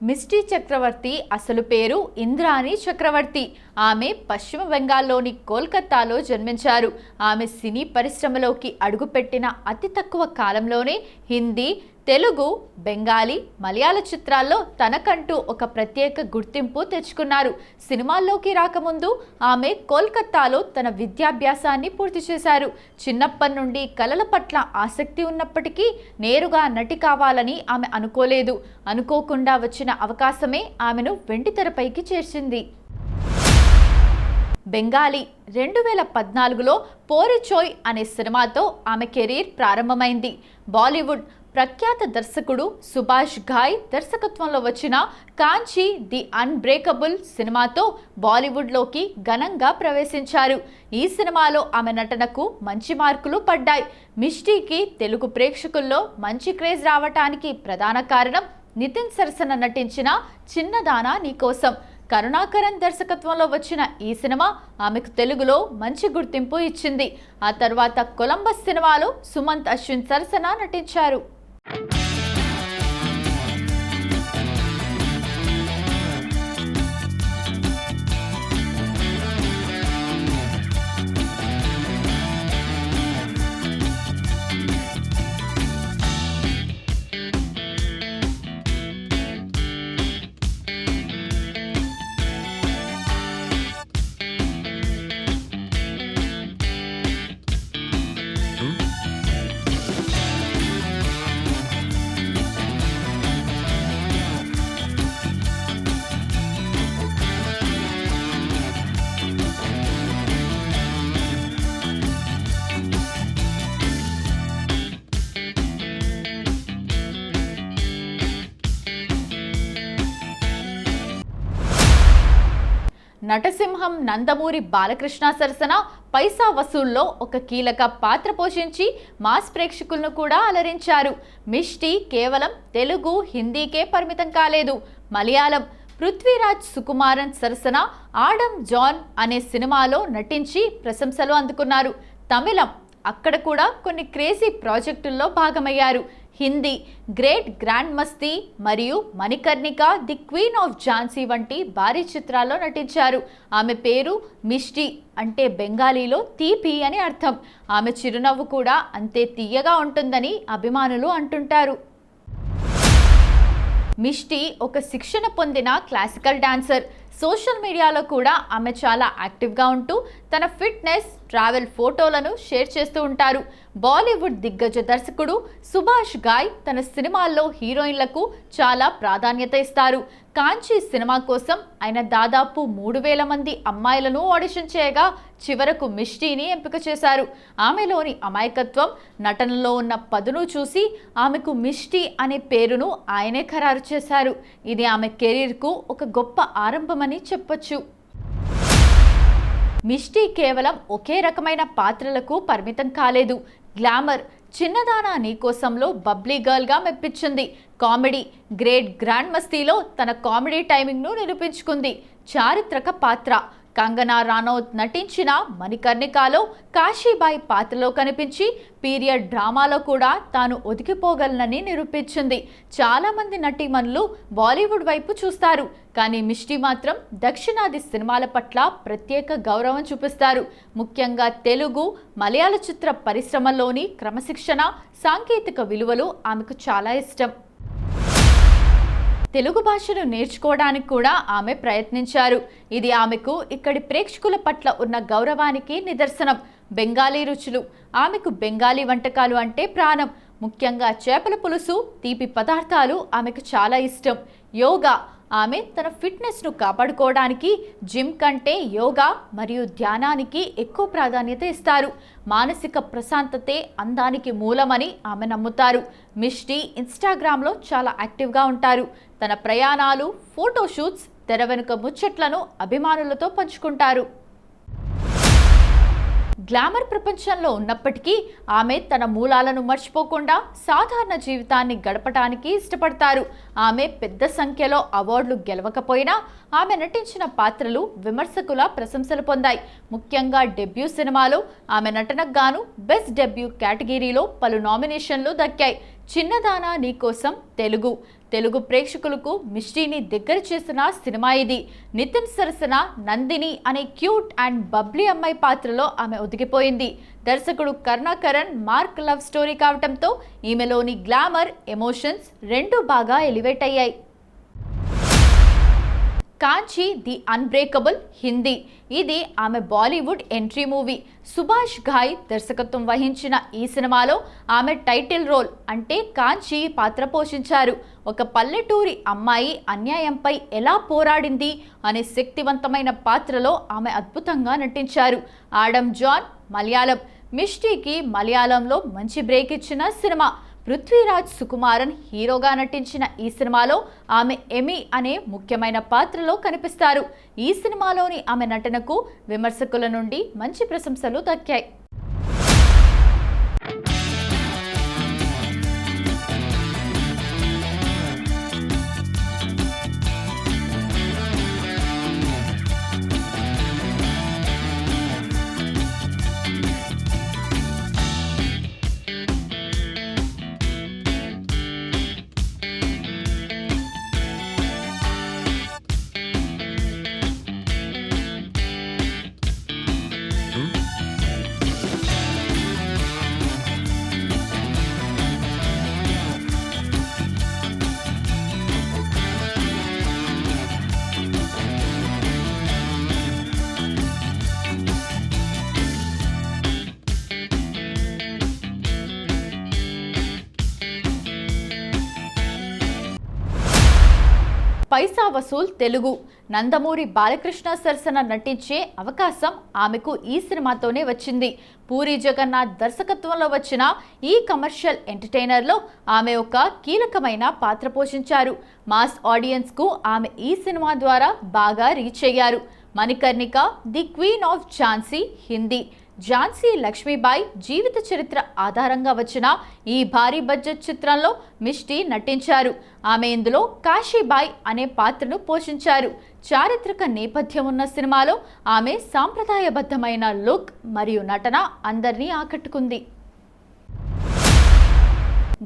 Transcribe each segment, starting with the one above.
Misty చక్రవర్తి అసలు పేరు ఇంద్రాణి చక్రవర్తి. ఆమె పశ్చిమ బెంగాల్లోని కోల్కతాలో జన్మించారు. ఆమె సినీ పరిశ్రమలోకి అడుగుపెట్టిన అతి తక్కువ కాలంలోనే హిందీ, తెలుగు, బెంగాలీ, మలయాళ చిత్రాల్లో తనకంటూ ఒక ప్రత్యేక గుర్తింపు తెచ్చుకున్నారు. సినిమాల్లోకి రాకముందు ఆమె కోల్కతాలో తన విద్యాభ్యాసాన్ని పూర్తి చేశారు. చిన్నప్పటి నుండి కళల పట్ల ఆసక్తి ఉన్నప్పటికీ నేరుగా నటి కావాలని ఆమె అనుకోలేదు. అనుకోకుండా వచ్చిన అవకాశమే ఆమెను వెండితెరపైకి చేర్చింది. బెంగాలీ 2014లో పోరిచోయ్ అనే సినిమాతో ఆమె కెరీర్ ప్రారంభమైంది. బాలీవుడ్ ప్రఖ్యాత దర్శకుడు సుభాష్ ఘాయ్ దర్శకత్వంలో వచ్చిన కాంచీ ది అన్బ్రేకబుల్ సినిమాతో బాలీవుడ్లోకి ఘనంగా ప్రవేశించారు. ఈ సినిమాలో ఆమె నటనకు మంచి మార్కులు పడ్డాయి. మిస్టీకి తెలుగు ప్రేక్షకుల్లో మంచి క్రేజ్ రావటానికి ప్రధాన కారణం నితిన్ సరసన నటించిన చిన్నదానా నీకోసం. కరుణాకరన్ దర్శకత్వంలో వచ్చిన ఈ సినిమా ఆమెకు తెలుగులో మంచి గుర్తింపు ఇచ్చింది. ఆ తర్వాత కొలంబస్ సినిమాలో సుమంత్ అశ్విన్ సరసన నటించారు. నటసింహం నందమూరి బాలకృష్ణ సరసన పైసా వసూల్లో ఒక కీలక పాత్ర పోషించి మాస్ ప్రేక్షకులను కూడా అలరించారు. మిస్టీ కేవలం తెలుగు, హిందీకే పరిమితం కాలేదు. మలయాళం పృథ్వీరాజ్ సుకుమారన్ సరసన ఆడమ్ జాన్ అనే సినిమాలో నటించి ప్రశంసలు అందుకున్నారు. తమిళం అక్కడ కూడా కొన్ని క్రేజీ ప్రాజెక్టుల్లో భాగమయ్యారు. హిందీ గ్రేట్ గ్రాండ్ మస్తీ మరియు Manikarnika the queen of Jhansi వంటి భారీ చిత్రాల్లో నటించారు. ఆమె పేరు మిస్టీ అంటే బెంగాలీలో తీపి అని అర్థం. ఆమె చిరునవ్వు కూడా అంతే తీయగా ఉంటుందని అభిమానులు అంటుంటారు. మిస్టీ ఒక శిక్షణ పొందిన క్లాసికల్ డాన్సర్. సోషల్ మీడియాలో కూడా ఆమె చాలా యాక్టివ్గా ఉంటూ తన ఫిట్నెస్, ట్రావెల్ ఫోటోలను షేర్ చేస్తూ ఉంటారు. బాలీవుడ్ దిగ్గజ దర్శకుడు సుభాష్ ఘాయ్ తన సినిమాల్లో హీరోయిన్లకు చాలా ప్రాధాన్యత ఇస్తారు. కాంచీ సినిమా కోసం ఆయన దాదాపు 3000 మంది అమ్మాయిలను ఆడిషన్ చేయగా చివరకు మిస్టీని ఎంపిక చేశారు. ఆమెలోని అమాయకత్వం, నటనలో ఉన్న పదును చూసి ఆమెకు మిస్టీ అనే పేరును ఆయనే ఖరారు చేశారు. ఇది ఆమె కెరీర్కు ఒక గొప్ప ఆరంభమని చెప్పొచ్చు. మిస్టీ కేవలం ఒకే రకమైన పాత్రలకు పరిమితం కాలేదు. గ్లామర్ చిన్నదానా నీకోసంలో బబ్లీ గర్ల్గా మెప్పించింది. కామెడీ గ్రేట్ గ్రాండ్ మస్తీలో తన కామెడీ టైమింగ్ను నిరూపించుకుంది. చారిత్రక పాత్ర కంగనా రానౌత్ నటించిన మణికర్ణికలో కాశీబాయి పాత్రలో కనిపించి పీరియడ్ డ్రామాలో కూడా తాను ఒదిగిపోగలనని నిరూపించింది. చాలామంది నటీమణులు బాలీవుడ్ వైపు చూస్తారు, కానీ మిస్టీ మాత్రం దక్షిణాది సినిమాల పట్ల ప్రత్యేక గౌరవం చూపిస్తారు. ముఖ్యంగా తెలుగు, మలయాళ చిత్ర పరిశ్రమలోని క్రమశిక్షణ, సాంకేతిక విలువలు ఆమెకు చాలా ఇష్టం. తెలుగు భాషను నేర్చుకోవడానికి కూడా ఆమె ప్రయత్నించారు. ఇది ఆమెకు ఇక్కడి ప్రేక్షకుల పట్ల ఉన్న గౌరవానికి నిదర్శనం. బెంగాలీ రుచులు ఆమెకు బెంగాలీ వంటకాలు అంటే ప్రాణం. ముఖ్యంగా చేపల పులుసు, తీపి పదార్థాలు ఆమెకు చాలా ఇష్టం. యోగా ఆమె తన ఫిట్నెస్ను కాపాడుకోవడానికి జిమ్ కంటే యోగా మరియు ధ్యానానికి ఎక్కువ ప్రాధాన్యత ఇస్తారు. మానసిక ప్రశాంతతే అందానికి మూలమని ఆమె నమ్ముతారు. మిస్టీ ఇన్స్టాగ్రామ్లో చాలా యాక్టివ్గా ఉంటారు. తన ప్రయాణాలు, ఫోటోషూట్స్, తెర వెనుక ముచ్చట్లను అభిమానులతో పంచుకుంటారు. గ్లామర్ ప్రపంచంలో ఉన్నప్పటికీ ఆమె తన మూలాలను మర్చిపోకుండా సాధారణ జీవితాన్ని గడపడానికి ఇష్టపడతారు. ఆమె పెద్ద సంఖ్యలో అవార్డులు గెలవకపోయినా ఆమె నటించిన పాత్రలు విమర్శకుల ప్రశంసలు పొందాయి. ముఖ్యంగా డెబ్యూ సినిమాలో ఆమె నటనకు గాను బెస్ట్ డెబ్యూ కేటగిరీలో పలు నామినేషన్లు దక్కాయి. చిన్నదానా నీకోసం తెలుగు ప్రేక్షకులకు మిష్టీని దగ్గర చేసిన సినిమా ఇది. నితిన్ సరసన నందిని అనే క్యూట్ అండ్ బబ్లీ అమ్మాయి పాత్రలో ఆమె ఒదిగిపోయింది. దర్శకుడు కరుణాకరణ్ మార్క్ లవ్ స్టోరీ కావటంతో ఈమెలోని గ్లామర్, ఎమోషన్స్ రెండూ బాగా ఎలివేట్ అయ్యాయి. Kanchi the unbreakable Hindi. ఇది ఆమె బాలీవుడ్ ఎంట్రీ మూవీ. సుభాష్ ఘాయ్ దర్శకత్వం వహించిన ఈ సినిమాలో ఆమె టైటిల్ రోల్ అంటే కాంచీ పాత్ర పోషించారు. ఒక పల్లెటూరి అమ్మాయి అన్యాయంపై ఎలా పోరాడింది అనే శక్తివంతమైన పాత్రలో ఆమె అద్భుతంగా నటించారు. Adam John Malayalam. మిష్టీకి మలయాళంలో మంచి బ్రేక్ ఇచ్చిన సినిమా. పృథ్వీరాజ్ సుకుమారన్ హీరోగా నటించిన ఈ సినిమాలో ఆమె ఎమి అనే ముఖ్యమైన పాత్రలో కనిపిస్తారు. ఈ సినిమాలోని ఆమె నటనకు విమర్శకుల నుండి మంచి ప్రశంసలు దక్కాయి. పైసా వసూల్ తెలుగు. నందమూరి బాలకృష్ణ సరసన నటించే అవకాశం ఆమెకు ఈ సినిమాతోనే వచ్చింది. పూరి జగన్నాథ్ దర్శకత్వంలో వచ్చిన ఈ కమర్షియల్ ఎంటర్టైనర్లో ఆమె ఒక కీలకమైన పాత్ర పోషించారు. మాస్ ఆడియన్స్కు ఆమె ఈ సినిమా ద్వారా బాగా రీచ్ అయ్యారు. Manikarnika the queen of Jhansi Hindi. Jhansi Lakshmibai జీవిత చరిత్ర ఆధారంగా వచ్చిన ఈ భారీ బడ్జెట్ చిత్రంలో మిష్టీ నటించారు. ఆమె ఇందులో కాశీబాయి అనే పాత్రను పోషించారు. చారిత్రక నేపథ్యం ఉన్న సినిమాలో ఆమె సాంప్రదాయబద్ధమైన లుక్ మరియు నటన అందరినీ ఆకట్టుకుంది.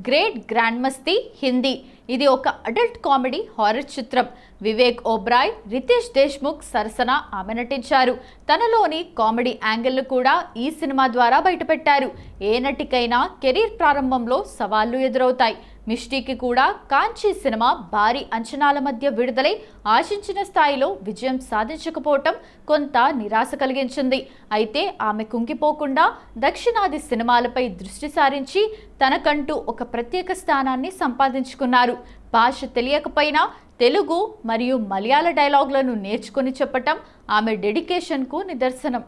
గ్రేట్ గ్రాండ్ మస్తీ హిందీ. ఇది ఒక అడల్ట్ కామెడీ హారర్ చిత్రం. వివేక్ ఓబ్రాయ్, రితేష్ దేశ్ముఖ్ సరసన ఆమె నటించారు. తనలోని కామెడీ యాంగిల్ను కూడా ఈ సినిమా ద్వారా బయటపెట్టారు. ఏ నటికైనా కెరీర్ ప్రారంభంలో సవాళ్లు ఎదురవుతాయి. మిష్టీకి కూడా కాంచీ సినిమా భారీ అంచనాల మధ్య విడుదలై ఆశించిన స్థాయిలో విజయం సాధించకపోవటం కొంత నిరాశ కలిగించింది. అయితే ఆమె కుంగిపోకుండా దక్షిణాది సినిమాలపై దృష్టి సారించి తనకంటూ ఒక ప్రత్యేక స్థానాన్ని సంపాదించుకున్నారు. భాష తెలియకపోయినా తెలుగు మరియు మలయాళ డైలాగులను నేర్చుకుని చెప్పటం ఆమె డెడికేషన్కు నిదర్శనం.